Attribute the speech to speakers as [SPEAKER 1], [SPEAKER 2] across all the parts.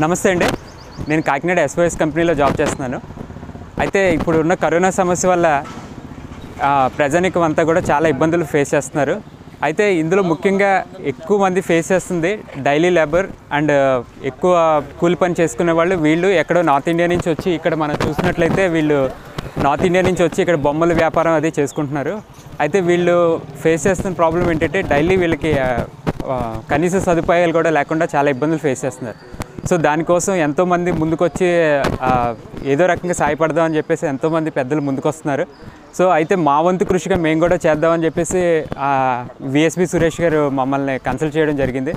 [SPEAKER 1] నమస్తే అండి. నేను కాకినాడ ఎస్ఓఎస్ కంపెనీలో జాబ్ చేస్తున్నాను. అయితే ఇప్పుడు ఉన్న కరోనా సమస్య వల్ల ప్రజానీకం అంతా కూడా చాలా ఇబ్బందులు ఫేస్ చేస్తున్నారు. అయితే ఇందులో ముఖ్యంగా ఎక్కువ మంది ఫేస్ చేస్తుంది డైలీ లేబర్ అండ్ ఎక్కువ కూలి పని చేసుకునే వాళ్ళు. వీళ్ళు ఎక్కడో నార్త్ ఇండియా నుంచి వచ్చి ఇక్కడ మనం చూసినట్లయితే వీళ్ళు నార్త్ ఇండియా నుంచి వచ్చి ఇక్కడ బొమ్మల వ్యాపారం అది చేసుకుంటున్నారు. అయితే వీళ్ళు ఫేస్ చేస్తున్న ప్రాబ్లం ఏంటంటే డైలీ వీళ్ళకి కనీస సదుపాయాలు కూడా లేకుండా చాలా ఇబ్బందులు ఫేస్ చేస్తున్నారు. సో దానికోసం ఎంతోమంది ముందుకొచ్చి ఏదో రకంగా సాయపడదామని చెప్పేసి ఎంతోమంది పెద్దలు ముందుకు వస్తున్నారు. సో అయితే మా వంతు కృషిగా మేము కూడా చేద్దామని చెప్పేసి విఎస్బి సురేష్ గారు మమ్మల్ని కన్సల్ట్ చేయడం జరిగింది.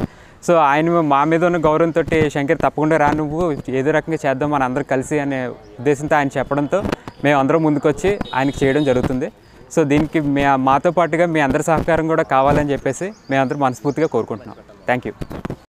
[SPEAKER 1] సో ఆయన మా మీద ఉన్న గౌరవంతో శంకర్ తప్పకుండా రా, నువ్వు ఏదో రకంగా చేద్దాం మన అందరూ కలిసి అనే ఉద్దేశంతో ఆయన చెప్పడంతో మేము అందరం ముందుకొచ్చి ఆయనకి చేయడం జరుగుతుంది. సో దీనికి మాతో పాటుగా మీ అందరి సహకారం కూడా కావాలని చెప్పేసి మేమందరం మనస్ఫూర్తిగా కోరుకుంటున్నాం. Thank you.